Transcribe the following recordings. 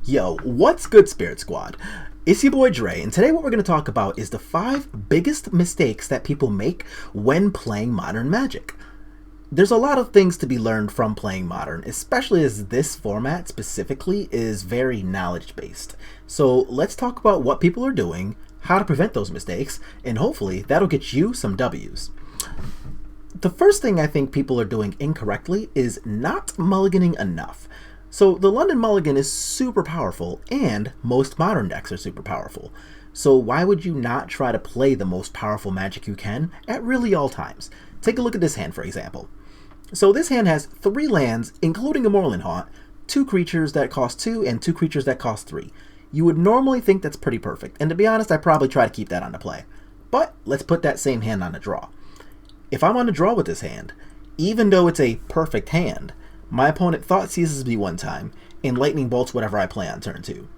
Yo, what's good, Spirit Squad? It's your boy Dre, and today what we're going to talk about is the 5 biggest mistakes that people make when playing Modern Magic. There's a lot of things to be learned from playing Modern, especially as this format specifically is very knowledge-based. So let's talk about what people are doing, how to prevent those mistakes, and hopefully that'll get you some W's. The first thing I think people are doing incorrectly is not mulliganing enough. So the London Mulligan is super powerful, and most Modern decks are super powerful. So why would you not try to play the most powerful Magic you can at really all times? Take a look at this hand, for example. So this hand has 3 lands, including a Moorland Haunt, 2 creatures that cost 2, and 2 creatures that cost 3. You would normally think that's pretty perfect, and to be honest, I'd probably try to keep that on the play. But let's put that same hand on the draw. If I'm on the draw with this hand, even though it's a perfect hand, my opponent thought seizes me one time, and lightning bolts whatever I play on turn 2.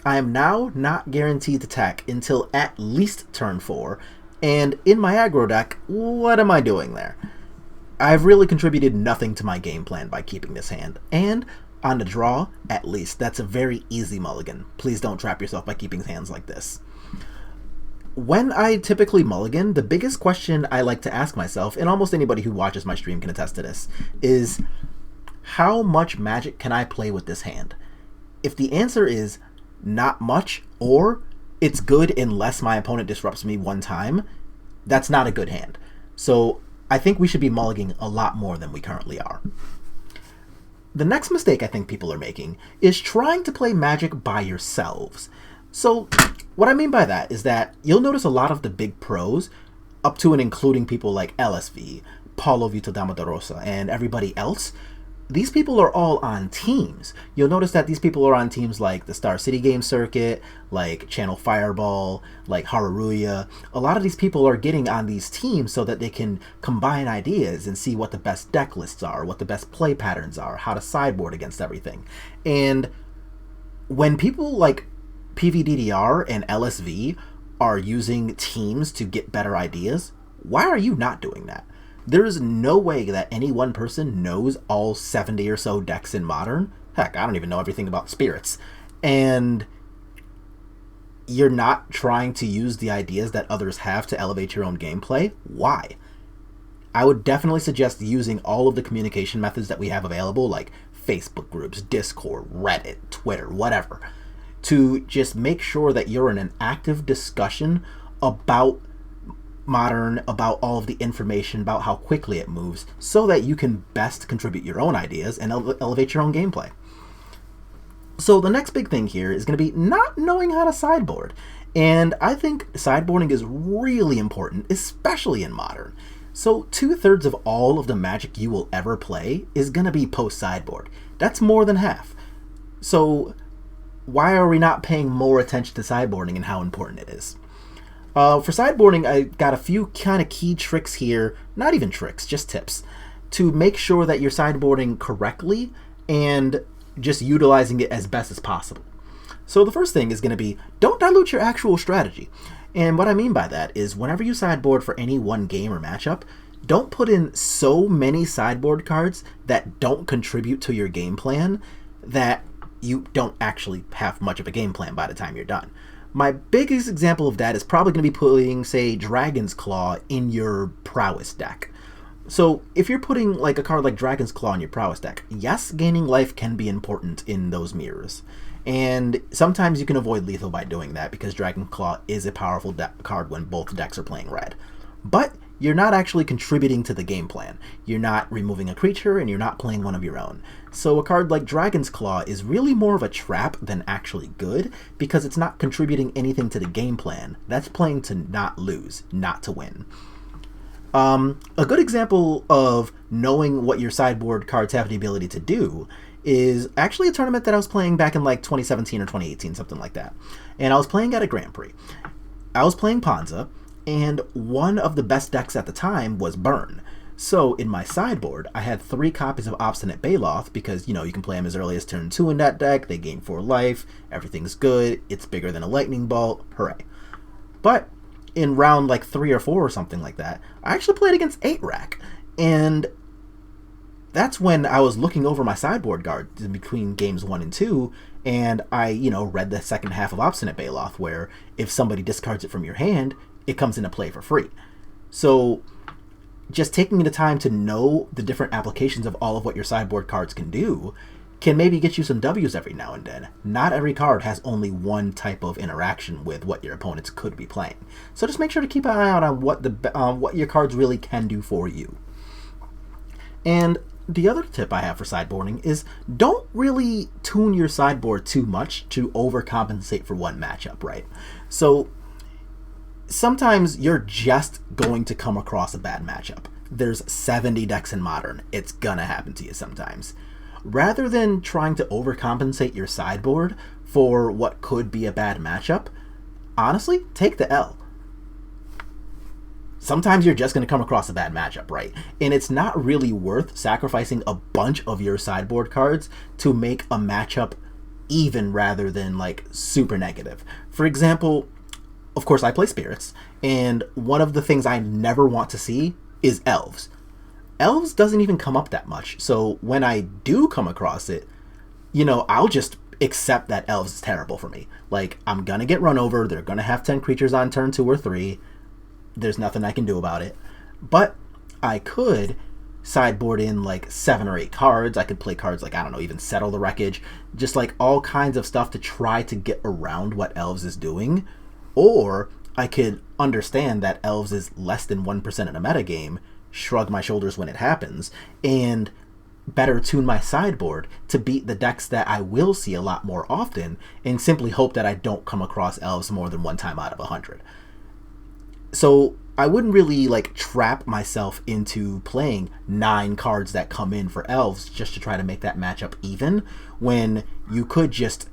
I am now not guaranteed to attack until at least turn 4, and in my aggro deck, what am I doing there? I've really contributed nothing to my game plan by keeping this hand, and on the draw, at least, that's a very easy mulligan. Please don't trap yourself by keeping hands like this. When I typically mulligan, the biggest question I like to ask myself, and almost anybody who watches my stream can attest to this, is how much Magic can I play with this hand? If the answer is not much, or it's good unless my opponent disrupts me one time, that's not a good hand. So I think we should be mulliganing a lot more than we currently are. The next mistake I think people are making is trying to play Magic by yourselves. So what I mean by that is that you'll notice a lot of the big pros, up to and including people like LSV, Paulo Vitor Damarosa, and everybody else, these people are all on teams. You'll notice that these people are on teams like the Star City Game Circuit, like Channel Fireball, like Haruruya. A lot of these people are getting on these teams so that they can combine ideas and see what the best deck lists are, what the best play patterns are, how to sideboard against everything. And when people like PVDDR and LSV are using teams to get better ideas, why are you not doing that? There is no way that any one person knows all 70 or so decks in Modern. Heck, I don't even know everything about spirits. And you're not trying to use the ideas that others have to elevate your own gameplay. Why? I would definitely suggest using all of the communication methods that we have available, like Facebook groups, Discord, Reddit, Twitter, whatever, to just make sure that you're in an active discussion about Modern, about all of the information, about how quickly it moves, so that you can best contribute your own ideas and elevate your own gameplay. So the next big thing here is going to be not knowing how to sideboard. And I think sideboarding is really important, especially in Modern. So 2/3 of all of the Magic you will ever play is going to be post-sideboard. That's more than half. So why are we not paying more attention to sideboarding and how important it is? For sideboarding, I got a few kind of key tricks here, not even tricks, just tips, to make sure that you're sideboarding correctly and just utilizing it as best as possible. So the first thing is going to be, don't dilute your actual strategy. And what I mean by that is whenever you sideboard for any one game or matchup, don't put in so many sideboard cards that don't contribute to your game plan that you don't actually have much of a game plan by the time you're done. My biggest example of that is probably going to be putting, say, Dragon's Claw in your Prowess deck. So if you're putting like a card like Dragon's Claw in your Prowess deck, yes, gaining life can be important in those mirrors. And sometimes you can avoid lethal by doing that because Dragon's Claw is a powerful card when both decks are playing red. But you're not actually contributing to the game plan. You're not removing a creature and you're not playing one of your own. So a card like Dragon's Claw is really more of a trap than actually good because it's not contributing anything to the game plan. That's playing to not lose, not to win. A good example of knowing what your sideboard cards have the ability to do is actually a tournament that I was playing back in like 2017 or 2018, something like that. And I was playing at a Grand Prix. I was playing Panza, and one of the best decks at the time was Burn. So in my sideboard, I had 3 copies of Obstinate Baloth because, you know, you can play them as early as turn 2 in that deck, they gain 4 life, everything's good, it's bigger than a Lightning Bolt, hooray. But in round like 3 or 4 or something like that, I actually played against 8-Rack, and that's when I was looking over my sideboard guard in between games 1 and 2, And I, read the second half of Obstinate Baloth, where if somebody discards it from your hand, it comes into play for free. So just taking the time to know the different applications of all of what your sideboard cards can do can maybe get you some W's every now and then. Not every card has only one type of interaction with what your opponents could be playing. So just make sure to keep an eye out on what your cards really can do for you. And the other tip I have for sideboarding is don't really tune your sideboard too much to overcompensate for one matchup, right? So sometimes you're just going to come across a bad matchup. There's 70 decks in Modern. It's gonna happen to you sometimes. Rather than trying to overcompensate your sideboard for what could be a bad matchup, honestly, take the L. Sometimes you're just going to come across a bad matchup, right? And it's not really worth sacrificing a bunch of your sideboard cards to make a matchup even rather than like super negative. For example, of course I play Spirits, and one of the things I never want to see is Elves. Elves doesn't even come up that much, so when I do come across it, I'll just accept that Elves is terrible for me. Like, I'm gonna get run over, they're gonna have 10 creatures on turn 2 or 3, there's nothing I can do about it. But I could sideboard in like 7 or 8 cards, I could play cards like, I don't know, even Settle the Wreckage, just like all kinds of stuff to try to get around what Elves is doing, or I could understand that Elves is less than 1% in a metagame, shrug my shoulders when it happens, and better tune my sideboard to beat the decks that I will see a lot more often, and simply hope that I don't come across Elves more than one time out of 100. So I wouldn't really like trap myself into playing 9 cards that come in for Elves just to try to make that matchup even, when you could just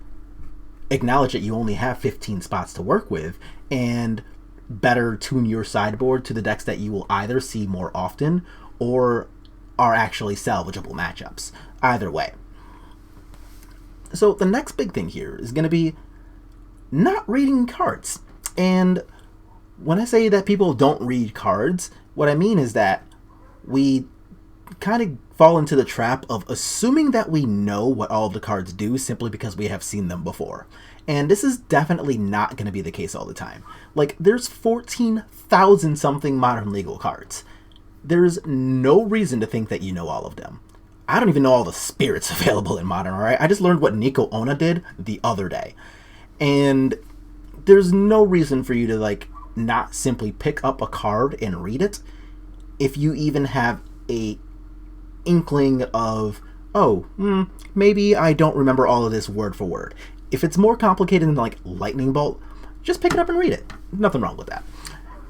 acknowledge that you only have 15 spots to work with, and better tune your sideboard to the decks that you will either see more often or are actually salvageable matchups. Either way. So the next big thing here is going to be not reading cards. And when I say that people don't read cards, what I mean is that we kind of fall into the trap of assuming that we know what all of the cards do simply because we have seen them before. And this is definitely not going to be the case all the time. Like, there's 14,000 something Modern legal cards. There's no reason to think that you know all of them. I don't even know all the spirits available in Modern, alright? I just learned what Nico Ona did the other day. And there's no reason for you to, like, not simply pick up a card and read it if you even have a inkling of, maybe I don't remember all of this word for word. If it's more complicated than like Lightning Bolt, just pick it up and read it. Nothing wrong with that.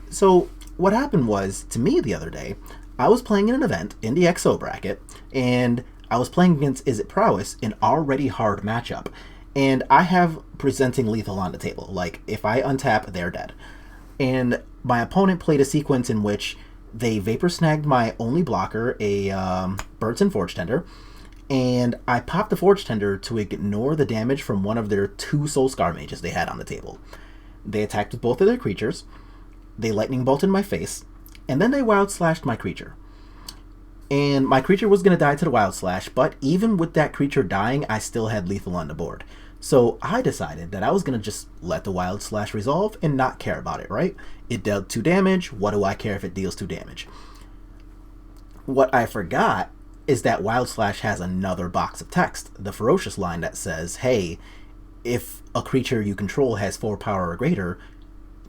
So what happened was, to me the other day, I was playing in an event in the XO bracket, and I was playing against Is It Prowess, an already hard matchup. And I have presenting lethal on the table. Like, if I untap, they're dead. And my opponent played a sequence in which they Vapor Snagged my only blocker, a Burton Forge Tender, and I popped the Forge Tender to ignore the damage from one of their 2 Soul Scar mages they had on the table. They attacked with both of their creatures, they Lightning Bolted my face, and then they Wild Slashed my creature. And my creature was going to die to the Wild Slash, but even with that creature dying, I still had lethal on the board. So I decided that I was going to just let the Wild Slash resolve and not care about it, right? It dealt 2 damage, what do I care if it deals 2 damage? What I forgot is that Wild Slash has another box of text, the Ferocious line that says, hey, if a creature you control has 4 power or greater,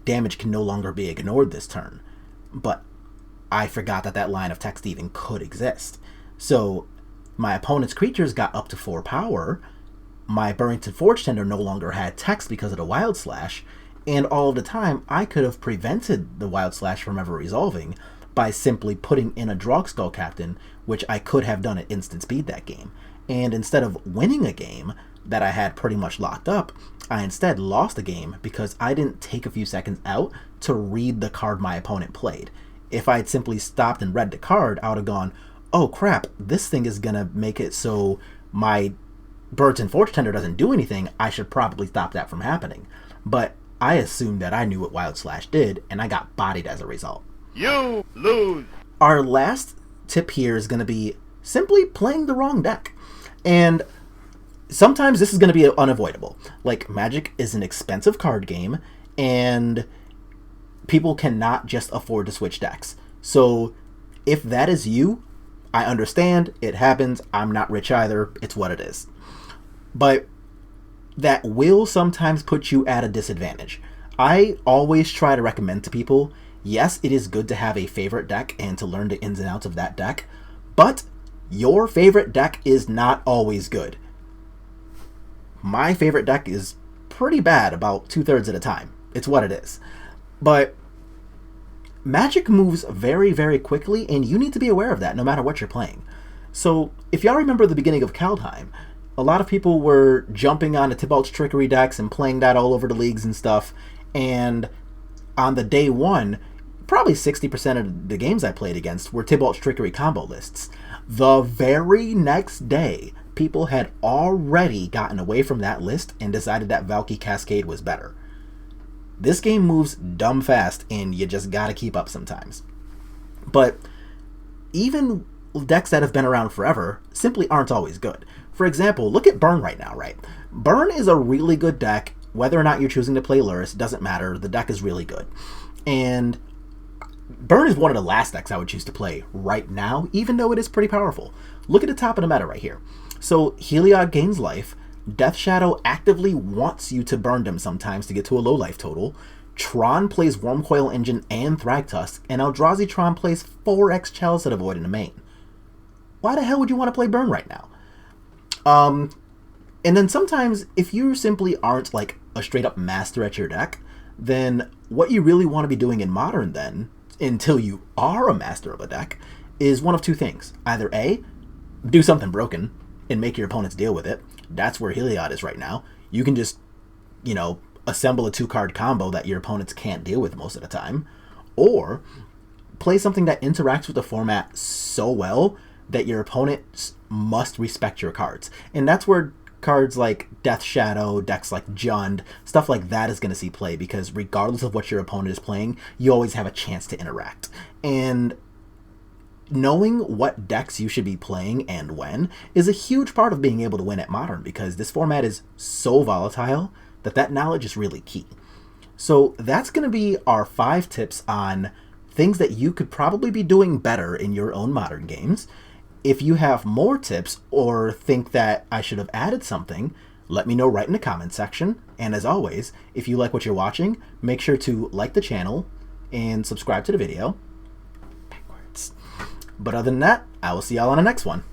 damage can no longer be ignored this turn. But I forgot that that line of text even could exist. So my opponent's creatures got up to 4 power, my Burrington Forge Tender no longer had text because of the Wild Slash, and all of the time I could have prevented the Wild Slash from ever resolving by simply putting in a Drogskull Captain, which I could have done at instant speed that game. And instead of winning a game that I had pretty much locked up, I instead lost the game because I didn't take a few seconds out to read the card my opponent played. If I had simply stopped and read the card, I would have gone, oh crap, this thing is gonna make it so my Burton Forge Tender doesn't do anything, I should probably stop that from happening. But I assumed that I knew what Wild Slash did, and I got bodied as a result. You lose! Our last tip here is going to be simply playing the wrong deck. And sometimes this is going to be unavoidable. Like, Magic is an expensive card game, and people cannot just afford to switch decks. So if that is you, I understand. It happens. I'm not rich either. It's what it is. But that will sometimes put you at a disadvantage. I always try to recommend to people, yes, it is good to have a favorite deck and to learn the ins and outs of that deck, but your favorite deck is not always good. My favorite deck is pretty bad about 2/3 of the time. It's what it is. But Magic moves very, very quickly, and you need to be aware of that no matter what you're playing. So, if y'all remember the beginning of Kaldheim, a lot of people were jumping on the Tybalt's Trickery decks and playing that all over the leagues and stuff, and on the day one, probably 60% of the games I played against were Tybalt's Trickery combo lists. The very next day, people had already gotten away from that list and decided that Valky Cascade was better. This game moves dumb fast, and you just gotta keep up sometimes. But even decks that have been around forever simply aren't always good. For example, look at Burn right now, right? Burn is a really good deck. Whether or not you're choosing to play Lurrus, doesn't matter. The deck is really good. And Burn is one of the last decks I would choose to play right now, even though it is pretty powerful. Look at the top of the meta right here. So Heliod gains life. Death Shadow actively wants you to burn them sometimes to get to a low life total. Tron plays Wormcoil Engine and Thragtusk, and Eldrazi Tron plays 4x Chalice of the Void in the main. Why the hell would you want to play Burn right now? And then sometimes, if you simply aren't like a straight up master at your deck, then what you really want to be doing in Modern then, until you are a master of a deck, is one of two things. Either A, do something broken and make your opponents deal with it. That's where Heliod is right now. You can just, assemble a 2-card combo that your opponents can't deal with most of the time. Or play something that interacts with the format so well that your opponents must respect your cards. And that's where cards like Death Shadow, decks like Jund, stuff like that is going to see play, because regardless of what your opponent is playing, you always have a chance to interact. And knowing what decks you should be playing and when is a huge part of being able to win at Modern, because this format is so volatile that knowledge is really key. So that's going to be our 5 tips on things that you could probably be doing better in your own Modern games. If you have more tips or think that I should have added something, let me know right in the comment section. And as always, if you like what you're watching, make sure to like the channel and subscribe to the video. But other than that, I will see y'all on the next one.